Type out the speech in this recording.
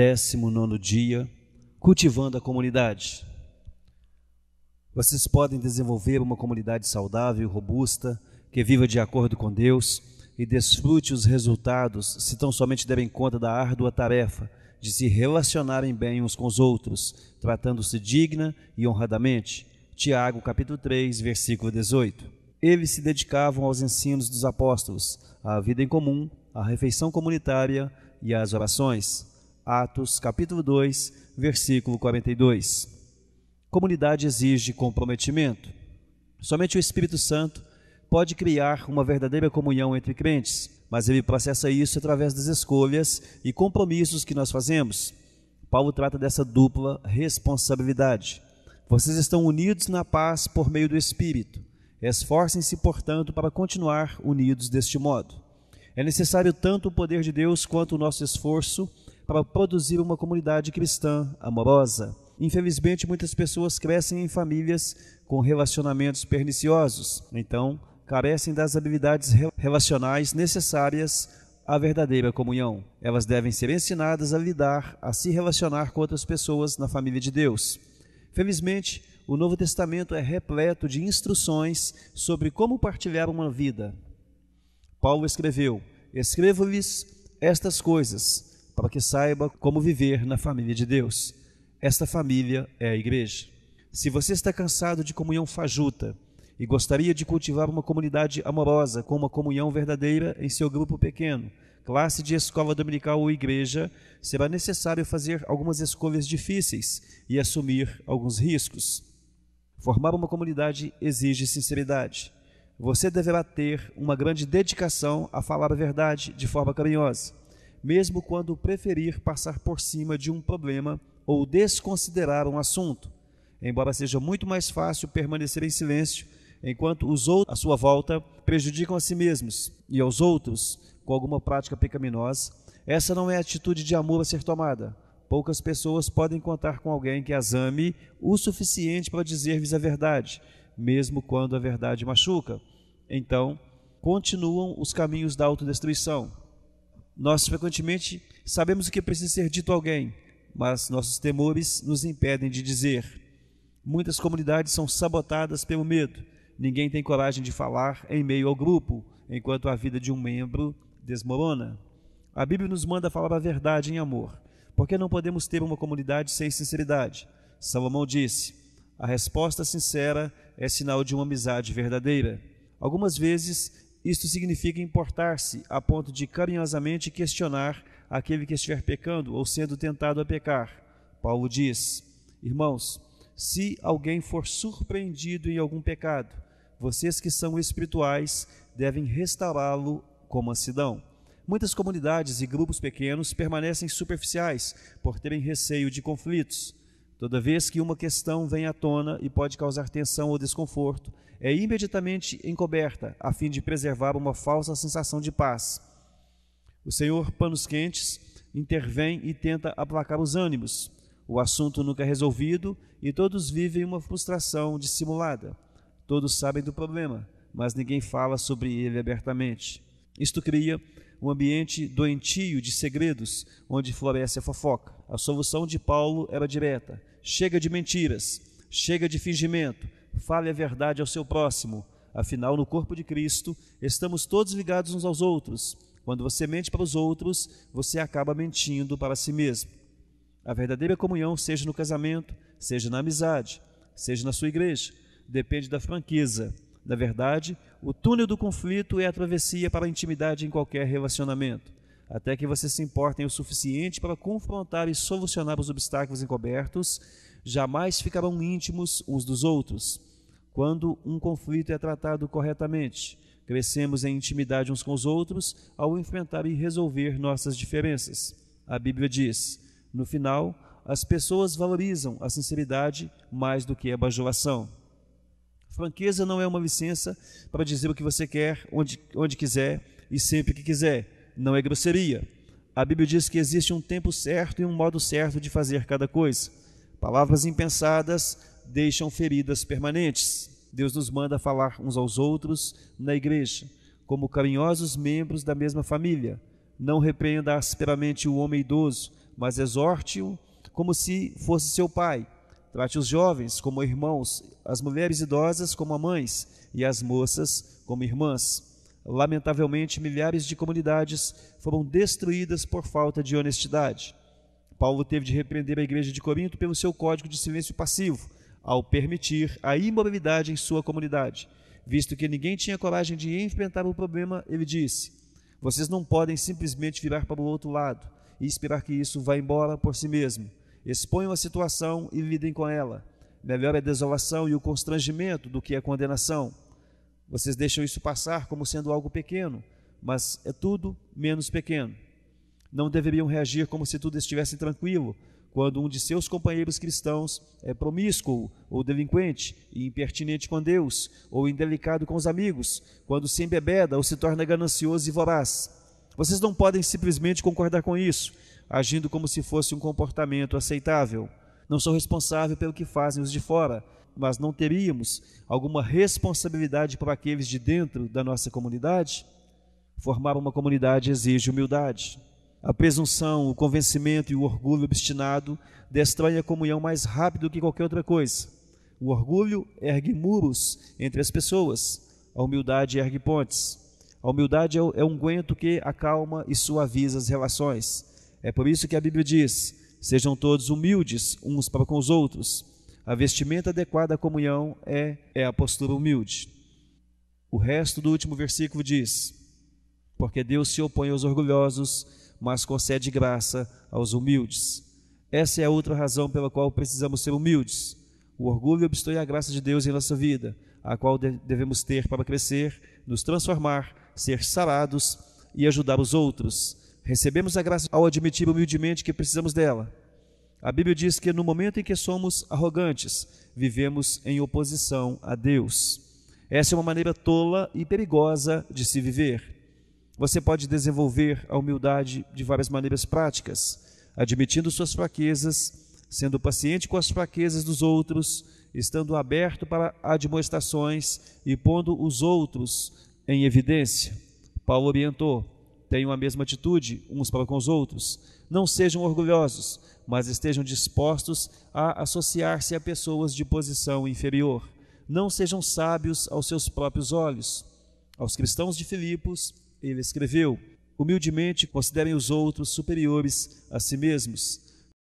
19º dia, cultivando a comunidade. Vocês podem desenvolver uma comunidade saudável e robusta, que viva de acordo com Deus e desfrute os resultados se tão somente derem conta da árdua tarefa de se relacionarem bem uns com os outros, tratando-se digna e honradamente. Tiago, capítulo 3, versículo 18. Eles se dedicavam aos ensinos dos apóstolos, à vida em comum, à refeição comunitária e às orações. Atos, capítulo 2, versículo 42. Comunidade exige comprometimento. Somente o Espírito Santo pode criar uma verdadeira comunhão entre crentes, mas ele processa isso através das escolhas e compromissos que nós fazemos. Paulo trata dessa dupla responsabilidade. Vocês estão unidos na paz por meio do Espírito. Esforcem-se, portanto, para continuar unidos deste modo. É necessário tanto o poder de Deus quanto o nosso esforço para produzir uma comunidade cristã amorosa. Infelizmente, muitas pessoas crescem em famílias com relacionamentos perniciosos, então carecem das habilidades relacionais necessárias à verdadeira comunhão. Elas devem ser ensinadas a se relacionar com outras pessoas na família de Deus. Felizmente, o Novo Testamento é repleto de instruções sobre como partilhar uma vida. Paulo escreveu: escrevo-lhes estas coisas, para que saiba como viver na família de Deus. Esta família é a igreja. Se você está cansado de comunhão fajuta e gostaria de cultivar uma comunidade amorosa com uma comunhão verdadeira em seu grupo pequeno, classe de escola dominical ou igreja, será necessário fazer algumas escolhas difíceis e assumir alguns riscos. Formar uma comunidade exige sinceridade. Você deverá ter uma grande dedicação a falar a verdade de forma carinhosa, mesmo quando preferir passar por cima de um problema ou desconsiderar um assunto. Embora seja muito mais fácil permanecer em silêncio enquanto os outros à sua volta prejudicam a si mesmos e aos outros com alguma prática pecaminosa, essa não é a atitude de amor a ser tomada. Poucas pessoas podem contar com alguém que as ame o suficiente para dizer-lhes a verdade, mesmo quando a verdade machuca. Então, continuam os caminhos da autodestruição. Nós frequentemente sabemos o que precisa ser dito a alguém, mas nossos temores nos impedem de dizer. Muitas comunidades são sabotadas pelo medo. Ninguém tem coragem de falar em meio ao grupo, enquanto a vida de um membro desmorona. A Bíblia nos manda falar a verdade em amor. Por que não podemos ter uma comunidade sem sinceridade? Salomão disse: a resposta sincera é sinal de uma amizade verdadeira. Algumas vezes, isto significa importar-se a ponto de carinhosamente questionar aquele que estiver pecando ou sendo tentado a pecar. Paulo diz: irmãos, se alguém for surpreendido em algum pecado, vocês que são espirituais devem restaurá-lo com mansidão. Muitas comunidades e grupos pequenos permanecem superficiais por terem receio de conflitos. Toda vez que uma questão vem à tona e pode causar tensão ou desconforto, é imediatamente encoberta a fim de preservar uma falsa sensação de paz. O Senhor Panos Quentes intervém e tenta aplacar os ânimos. O assunto nunca é resolvido e todos vivem uma frustração dissimulada. Todos sabem do problema, mas ninguém fala sobre ele abertamente. Isto cria um ambiente doentio de segredos, onde floresce a fofoca. A solução de Paulo era direta: chega de mentiras, chega de fingimento, fale a verdade ao seu próximo. Afinal, no corpo de Cristo, estamos todos ligados uns aos outros. Quando você mente para os outros, você acaba mentindo para si mesmo. A verdadeira comunhão, seja no casamento, seja na amizade, seja na sua igreja, depende da franqueza. Na verdade, o túnel do conflito é a travessia para a intimidade em qualquer relacionamento. Até que vocês se importem o suficiente para confrontar e solucionar os obstáculos encobertos, jamais ficarão íntimos uns dos outros. Quando um conflito é tratado corretamente, crescemos em intimidade uns com os outros ao enfrentar e resolver nossas diferenças. A Bíblia diz: no final, as pessoas valorizam a sinceridade mais do que a bajulação. Franqueza não é uma licença para dizer o que você quer, onde quiser e sempre que quiser. Não é grosseria. A Bíblia diz que existe um tempo certo e um modo certo de fazer cada coisa. Palavras impensadas deixam feridas permanentes. Deus nos manda falar uns aos outros na igreja, como carinhosos membros da mesma família. Não repreenda asperamente o homem idoso, mas exorte-o como se fosse seu pai. Trate os jovens como irmãos, as mulheres idosas como mães e as moças como irmãs. Lamentavelmente, milhares de comunidades foram destruídas por falta de honestidade. Paulo teve de repreender a igreja de Corinto pelo seu código de silêncio passivo, ao permitir a imoralidade em sua comunidade. Visto que ninguém tinha coragem de enfrentar o problema, ele disse: vocês não podem simplesmente virar para o outro lado e esperar que isso vá embora por si mesmo. Exponham a situação e lidem com ela. Melhor é a desolação e o constrangimento do que a condenação. Vocês deixam isso passar como sendo algo pequeno, mas é tudo menos pequeno. Não deveriam reagir como se tudo estivesse tranquilo, quando um de seus companheiros cristãos é promíscuo ou delinquente e impertinente com Deus, ou indelicado com os amigos, quando se embebeda ou se torna ganancioso e voraz. Vocês não podem simplesmente concordar com isso, agindo como se fosse um comportamento aceitável. Não sou responsável pelo que fazem os de fora, mas não teríamos alguma responsabilidade por aqueles de dentro da nossa comunidade? Formar uma comunidade exige humildade. A presunção, o convencimento e o orgulho obstinado destroem a comunhão mais rápido que qualquer outra coisa. O orgulho ergue muros entre as pessoas, a humildade ergue pontes. A humildade é um unguento que acalma e suaviza as relações. É por isso que a Bíblia diz: sejam todos humildes uns para com os outros. A vestimenta adequada à comunhão é a postura humilde. O resto do último versículo diz: porque Deus se opõe aos orgulhosos, mas concede graça aos humildes. Essa é a outra razão pela qual precisamos ser humildes. O orgulho obstrui a graça de Deus em nossa vida, a qual devemos ter para crescer, nos transformar, ser sarados e ajudar os outros. Recebemos a graça ao admitir humildemente que precisamos dela. A Bíblia diz que no momento em que somos arrogantes, vivemos em oposição a Deus. Essa é uma maneira tola e perigosa de se viver. Você pode desenvolver a humildade de várias maneiras práticas, admitindo suas fraquezas, sendo paciente com as fraquezas dos outros, estando aberto para admoestações e pondo os outros em evidência. Paulo orientou: tenham a mesma atitude uns para com os outros. Não sejam orgulhosos, mas estejam dispostos a associar-se a pessoas de posição inferior. Não sejam sábios aos seus próprios olhos. Aos cristãos de Filipos, ele escreveu: humildemente considerem os outros superiores a si mesmos.